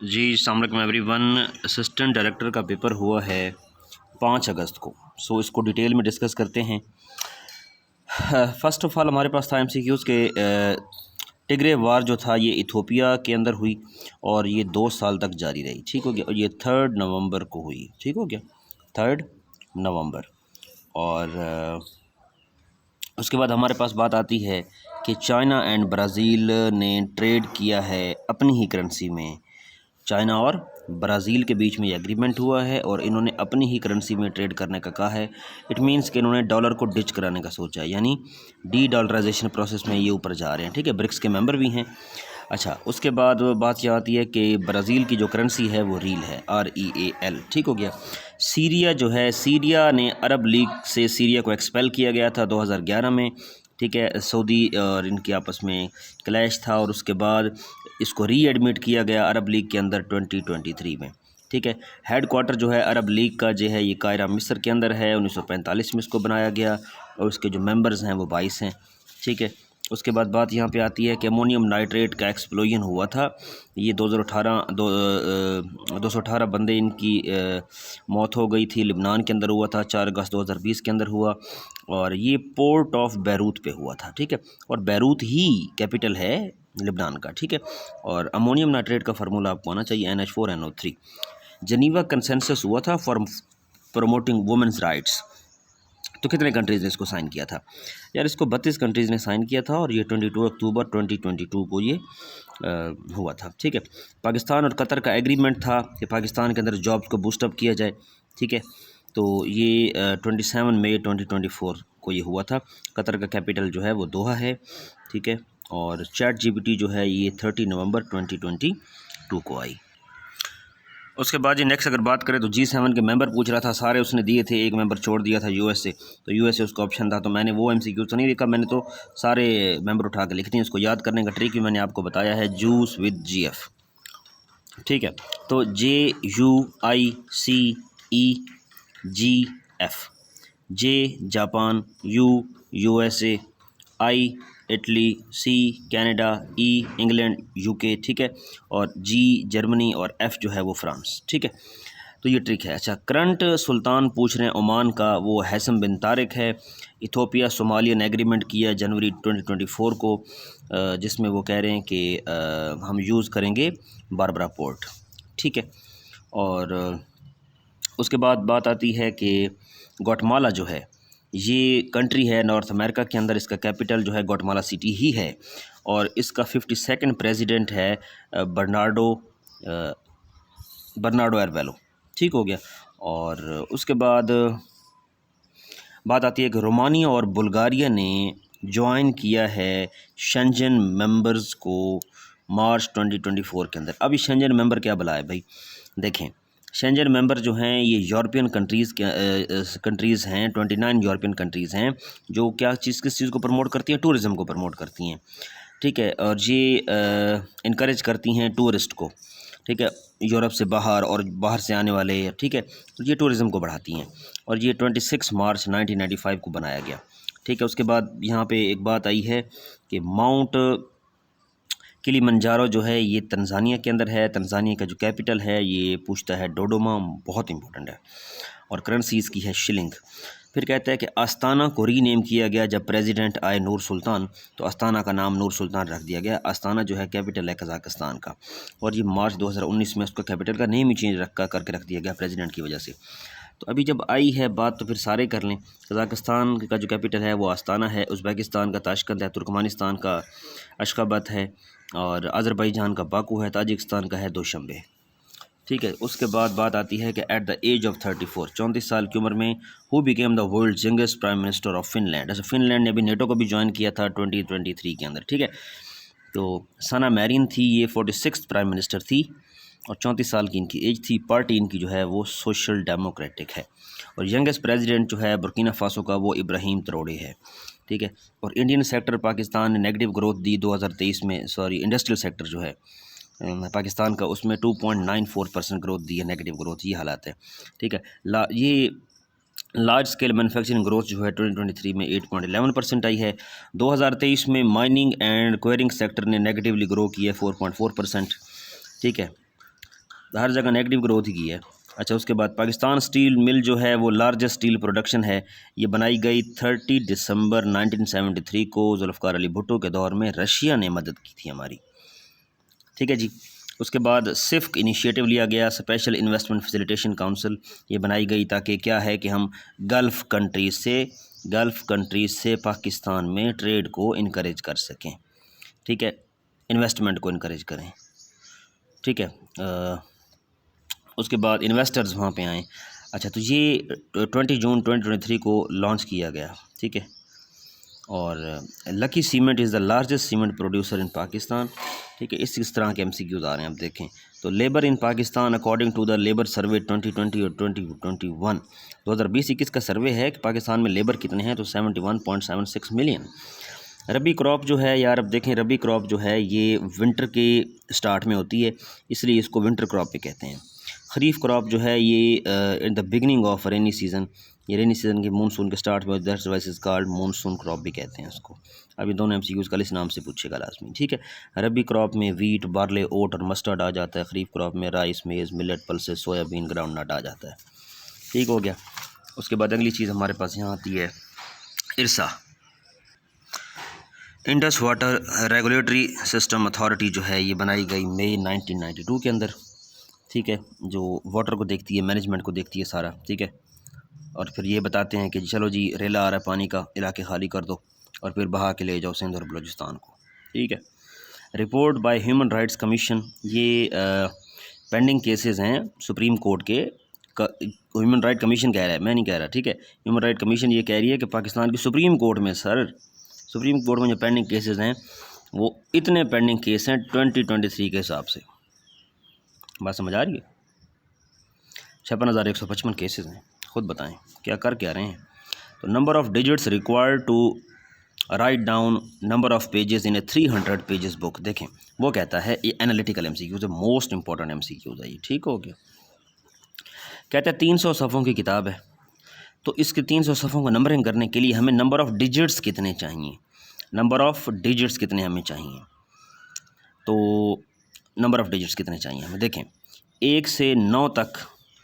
जी अस्सलाम वालेकुम everyone. Assistant director का पेपर हुआ है 5 अगस्त को। सो इसको डिटेल में डिस्कस करते हैं। फ़र्स्ट ऑफ़ ऑल हमारे पास था एमसीक्यूज़ के टिग्रे वार जो था ये इथोपिया के अंदर हुई और ये 2 साल तक जारी रही। ठीक हो गया। और ये 3 नवंबर को हुई। ठीक हो गया, 3 नवंबर। और उसके बाद हमारे पास बात आती है कि चाइना एंड ब्राज़ील ने ट्रेड किया है अपनी ही करेंसी में। चाइना और ब्राज़ील के बीच में ये एग्रीमेंट हुआ है और इन्होंने अपनी ही करेंसी में ट्रेड करने का कहा है। इट मींस कि इन्होंने डॉलर को डिच कराने का सोचा है, यानी डी डॉलराइजेशन प्रोसेस में ये ऊपर जा रहे हैं। ठीक है, ब्रिक्स के मेंबर भी हैं। अच्छा, उसके बाद बात यह आती है कि ब्राज़ील की जो करेंसी है वो रील है, REAL। ठीक हो गया। सीरिया जो है, सीरिया ने अरब लीग से सीरिया को एक्सपेल किया गया था 2011 में। ठीक है, सऊदी और इनके आपस में क्लैश था और उसके बाद इसको रीएडमिट किया गया अरब लीग के अंदर 2023 में। ठीक है, हेड क्वार्टर जो है अरब लीग का जो है ये कायरा मिस्र के अंदर है। 1945 में इसको बनाया गया और उसके जो मेंबर्स हैं वो 22 हैं। ठीक है, उसके बाद बात यहाँ पे आती है कि अमोनियम नाइट्रेट का एक्सप्लोजन हुआ था। ये 218 बंदे इनकी मौत हो गई थी। लिबनान के अंदर हुआ था, 4 अगस्त 2020 के अंदर हुआ और ये पोर्ट ऑफ बैरूत पे हुआ था। ठीक है, और बैरूत ही कैपिटल है लिबनान का। ठीक है, और अमोनियम नाइट्रेट का फार्मूला आपको आना चाहिए NH4NO3। जनीवा कंसेंसस हुआ था फॉर प्रमोटिंग वुमेंस राइट्स। तो कितने कंट्रीज़ ने इसको साइन किया था यार? इसको 32 कंट्रीज़ ने साइन किया था और ये 22 अक्टूबर 2022 को ये हुआ था। ठीक है, पाकिस्तान और कतर का एग्रीमेंट था कि पाकिस्तान के अंदर जॉब्स को बूस्टअप किया जाए। ठीक है, तो ये 27 मई 2024 को ये हुआ था। कतर का कैपिटल जो है वो दोहा है। ठीक है, और ChatGPT जो है ये 30 नवंबर 2022 को आई। उसके बाद जी नेक्स्ट अगर बात करें तो G7 के मेंबर पूछ रहा था, सारे उसने दिए थे, एक मेंबर छोड़ दिया था USA। तो USA उसका ऑप्शन था, तो मैंने वो MCQ तो नहीं लिखा, मैंने तो सारे मेंबर उठा के लिख दिए। उसको याद करने का ट्रिक भी मैंने आपको बताया है, जूस विद GF। ठीक है, तो JUICEGF। J Japan, USA, I Italy, C Canada, E England UK। ठीक है, और G जर्मनी और F जो है वो फ्रांस। ठीक है, तो ये ट्रिक है। अच्छा, करंट सुल्तान पूछ रहे हैं ओमान का, वो हैसम बिन तारिक है। इथोपिया सोमालियन एग्रीमेंट किया जनवरी 2024 को, जिसमें वो कह रहे हैं कि हम यूज़ करेंगे बारबरा पोर्ट। ठीक है, और उसके बाद बात आती है कि ग्वाटेमाला जो है ये कंट्री है नॉर्थ अमेरिका के अंदर। इसका कैपिटल जो है ग्वाटेमाला सिटी ही है और इसका 52nd प्रेसिडेंट है बर्नार्डो एरवेलो। ठीक हो गया। और उसके बाद बात आती है कि रोमानिया और बुल्गारिया ने ज्वाइन किया है शेंजन मेंबर्स को मार्च 2024 के अंदर। अब ये शेंजन मेंबर क्या बुलाए भाई? देखें, शेंजन मेंबर जो हैं ये यूरोपियन कंट्रीज़ हैं। 29 यूरोपियन कंट्रीज़ हैं जो क्या किस चीज़ को प्रमोट करती हैं? टूरिज़म को प्रमोट करती हैं। ठीक है, और ये इनकरेज करती हैं टूरिस्ट को। ठीक है, यूरोप से बाहर और बाहर से आने वाले। ठीक है, तो ये टूरिज़म को बढ़ाती हैं और ये 26 मार्च 1995 को बनाया गया। ठीक है, उसके बाद यहाँ पे एक बात आई है कि माउंट किलिमंजारो जो है ये तंजानिया के अंदर है। तंजानिया का जो कैपिटल है ये पूछता है डोडोमा, बहुत इंपॉर्टेंट है। और करेंसी इसकी है शिलिंग। फिर कहता है कि आस्ताना को रीनेम किया गया जब प्रेसिडेंट आए नूर सुल्तान, तो आस्ताना का नाम नूर सुल्तान रख दिया गया। आस्ताना जो है कैपिटल है कज़ाकिस्तान का और ये मार्च 2019 में उसका कैपिटल का नेम ही चेंज करके रख दिया गया प्रेसिडेंट की वजह से। तो अभी जब आई है बात तो फिर सारे कर लें। कज़ाकिस्तान का जो कैपिटल है वो आस्ताना है, उज़्बेकिस्तान का ताशकंद है, तुर्कमानिस्तान का अशखाबत है और अज़रबैजान का बाकू है, ताजिकिस्तान का है दोशंबे। ठीक है, उसके बाद बात आती है कि एट द एज ऑफ 34 साल की उम्र में who became the world youngest prime minister of Finland. जैसे फिनलैंड ने अभी नेटो को भी ज्वाइन किया था 2023 के अंदर। ठीक है, तो सना मैरिन थी, ये 46 प्राइम मिनिस्टर थी और 34 साल की इनकी एज थी। पार्टी इनकी जो है वो सोशल डेमोक्रेटिक है और यंगेस्ट प्रेसिडेंट जो है बुर्किना फासो का वो इब्राहिम ट्रोडे है। ठीक है, और इंडियन सेक्टर पाकिस्तान ने नेगेटिव ग्रोथ दी 2023 में। इंडस्ट्रियल सेक्टर जो है पाकिस्तान का उसमें 2.94% ग्रोथ दी है, नेगेटिव ग्रोथ, ये हालात है। ठीक है, ये लार्ज स्केल मैन्युफैक्चरिंग ग्रोथ जो है 2023 में 8.11% आई है। 2023 में माइनिंग एंड क्वेरिंग सेक्टर ने नेगेटिवली ग्रो किया है 4.4%। ठीक है, हर जगह नेगेटिव ग्रोथ ही की है। अच्छा, उसके बाद पाकिस्तान स्टील मिल जो है वो लार्जेस्ट स्टील प्रोडक्शन है। ये बनाई गई 30 दिसंबर 1973 को जुल्फ़िकार अली भुट्टो के दौर में। रशिया ने मदद की थी हमारी। ठीक है जी। उसके बाद सिफ्क इनिशिएटिव लिया गया, स्पेशल इन्वेस्टमेंट फैसिलिटेशन काउंसिल। ये बनाई गई ताकि क्या है कि हम गल्फ़ कंट्रीज़ से पाकिस्तान में ट्रेड को इनकरेज कर सकें। ठीक है, इन्वेस्टमेंट को इनकरेज करें। ठीक है, उसके बाद इन्वेस्टर्स वहाँ पे आएँ। अच्छा, तो ये 20 जून 2023 को लॉन्च किया गया। ठीक है, और lucky cement is the largest cement producer in Pakistan. ठीक है, इस तरह के MCQs आ रहे हैं। अब देखें तो labour in Pakistan according to the labour survey 2020 और 2021 2020-21 का सर्वे है कि पाकिस्तान में लेबर कितने हैं, तो 71.76 मिलियन। रबी क्रॉप जो है यार, अब देखें रबी क्रॉप जो है ये विंटर के स्टार्ट में होती है, इसलिए इसको विंटर क्रॉप भी कहते हैं। खरीफ क्रॉप जो है ये in the beginning of rainy season, ये रेनी सीज़न के मानसून के स्टार्ट में, that's wise is called monsoon crop भी कहते हैं इसको। अभी दोनों MCQs कल इस नाम से पूछेगा लाजमी। ठीक है, रबी क्रॉप में वीट, बार्ले, ओट और मस्टर्ड आ जाता है। खरीफ क्रॉप में rice, maize, millet, pulses, soybean, groundnut आ जाता है। ठीक हो गया। उसके बाद अगली चीज़ हमारे पास यहाँ आती है IRSA, Indus water regulatory system authority जो है ये बनाई गई मई 1992 के अंदर। ठीक है, जो वाटर को देखती है, मैनेजमेंट को देखती है सारा। ठीक है, और फिर ये बताते हैं कि चलो जी रेला आ रहा है पानी का, इलाके खाली कर दो और फिर बहा के ले जाओ सिंध और बलूचिस्तान को। ठीक है, report by human rights commission, ये पेंडिंग केसेस हैं सुप्रीम कोर्ट के। ह्यूमन राइट कमीशन कह रहा है, मैं नहीं कह रहा। ठीक है, ह्यूमन राइट कमीशन ये कह रही है कि पाकिस्तान की सुप्रीम कोर्ट में सुप्रीम कोर्ट में जो पेंडिंग केसेस हैं वो इतने पेंडिंग केस हैं 2023 के हिसाब से। बात समझ आ रही है? 56,155 केसेस हैं। खुद बताएं क्या कर क्या रहे हैं। तो number of digits required to write down number of pages in a 300 pages book. देखें वो कहता है, ये एनालिटिकल MCQs है, मोस्ट इंपॉर्टेंट MCQs है ये। ठीक हो गया। कहता है 300 सफ़ों की किताब है, तो इसके 300 सफ़ों को नंबरिंग करने के लिए हमें नंबर ऑफ़ डिजिट्स कितने चाहिए, नंबर ऑफ़ डिजिट्स कितने हमें चाहिए। तो नंबर ऑफ़ डिजिट्स कितने चाहिए हमें, देखें 1 से 9 तक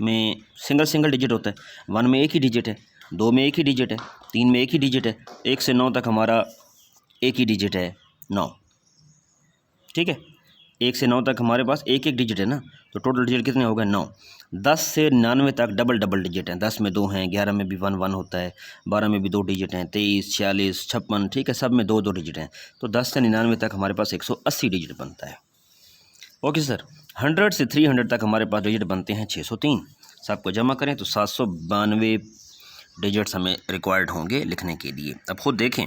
में सिंगल डिजिट होता है। 1 में एक ही डिजिट है, 2 में एक ही डिजिट है, 3 में एक ही डिजिट है। 1 से 9 तक हमारा एक ही डिजिट है 9। ठीक है, 1 से 9 तक हमारे पास एक डिजिट है ना, तो टोटल डिजिट कितने हो गए 9। 10 से 99 तक डबल डिजिट हैं। 10 में 2 हैं, 11 में भी 1 होता है, 12 में भी 2 डिजिट हैं, 23, 46, 56। ठीक है, सब में 2 डिजिट हैं। तो 10 से 99 तक हमारे पास 180 डिजिट बनता है। Okay sir. 100 से 300 तक हमारे पास डिजिट बनते हैं 603। सबको जमा करें तो 792 डिजिट्स हमें रिक्वायर्ड होंगे लिखने के लिए। अब खुद देखें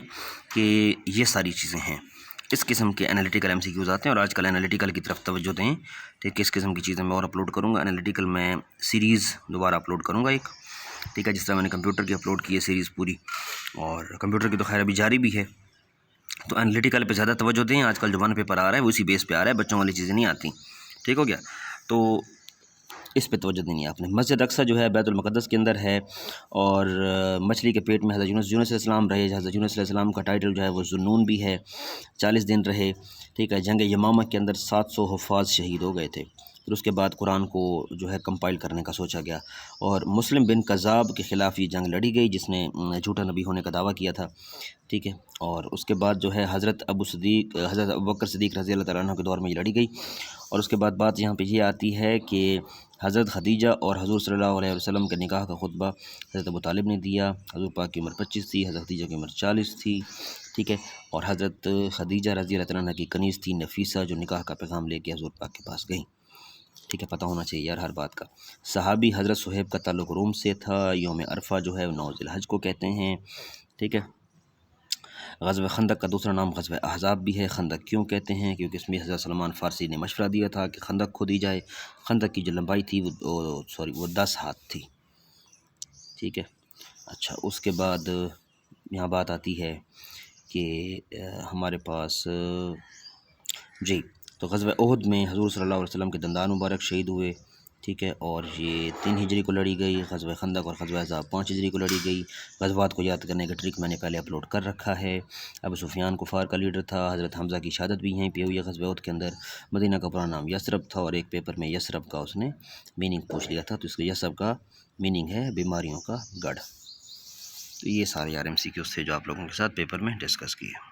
कि ये सारी चीज़ें हैं। इस किस्म के एनालिटिकल MCQs आते हैं और आजकल एनालिटिकल की तरफ तवज्जो दें। ठीक, किस किस्म की चीज़ें मैं और अपलोड करूँगा। एनालिटिकल मैं सीरीज़ दोबारा अपलोड करूँगा एक। ठीक है, जिस तरह मैंने कंप्यूटर की अपलोड की है सीरीज़ पूरी, और कंप्यूटर की तो खैर अभी जारी भी है। तो एनालिटिकल पे ज़्यादा तवज्जो दें। आजकल जो 1 पेपर आ रहा है वो इसी बेस पे आ रहा है, बच्चों वाली चीज़ें नहीं आती। ठीक हो गया, तो इस पे तवज्जो देनी है आपने। मस्जिद अक्सा जो है बैतुल मुक़द्दस के अंदर है, और मछली के पेट में हज़रत यूनुस अलैहिस्सलाम रहे। हज़रत यूनुस अलैहिस्सलाम का टाइटल जो है वो ज़ुन्नून भी है। 40 दिन रहे। ठीक है, जंग यमामा के अंदर 700 हुफ़ाज़ शहीद हो गए थे। फिर उसके बाद कुरान को जो है कंपाइल करने का सोचा गया, और मुस्लिम बिन कज़ाब के ख़िलाफ़ ये जंग लड़ी गई जिसने झूठा नबी होने का दावा किया था। ठीक है, और उसके बाद जो है हज़रत अबू बकर सिद्दीक़ रज़ी अल्लाह तआला अन्हु के दौर में ये लड़ी गई। और उसके बाद बात यहाँ पे ये आती है कि हज़रत खदीजा और हज़ूर सल्लल्लाहु अलैहि वसल्लम के निकाह का खुतबा हज़रत अबू तालिब ने दिया। हज़ूर पाक की उम्र 25 थी, हज़रत खदीजा की उम्र 40 थी। ठीक है, और हज़रत खदीजा रज़ी अल्लाह तआला अन्हा की कनीज़ थी नफीसा, जो निकाह का पैगाम लेके हज़ूर पाक के पास गई। ठीक है, पता होना चाहिए यार हर बात का। सहाबी हज़रत सुहैब का ताल्लुक़ रूम से था। यौम अरफा जो है 9 ज़िलहज को कहते हैं। ठीक है, ग़ज़वा खंदक का दूसरा नाम ग़ज़वा अहज़ाब भी है। खंदक क्यों कहते हैं, क्योंकि इसमें हज़रत सलमान फ़ारसी ने मशवरा दिया था कि खंदक खोदी जाए। खंदक की जो लंबाई थी वो 10 हाथ थी। ठीक है, अच्छा उसके बाद यहाँ बात आती है कि हमारे पास जी, तो ग़ज़वा उहद में हज़ूर सल्लल्लाहु अलैहि वसल्लम के दंदान मुबारक शहीद हुए। ठीक है। और ये 3 हिजरी को लड़ी गई। ग़ज़वा खंदक और ग़ज़वा अहज़ाब 5 हिजरी को लड़ी गई। ग़ज़वात को याद करने का ट्रिक मैंने पहले अपलोड कर रखा है। अबू सुफ़ियान कुफ़ार का लीडर था। हज़रत हमज़ा की शहादत भी यहीं पे हुई है ग़ज़वा उहद के अंदर। मदीना का पूरा नाम यसरब था और एक पेपर में यसरब का उसने मीनिंग पूछ लिया था, तो इसका यसरब का मीनिंग है बीमारियों का गढ़। तो ये सारे RMCQ से जो आप लोगों के साथ पेपर में डिस्कस किए।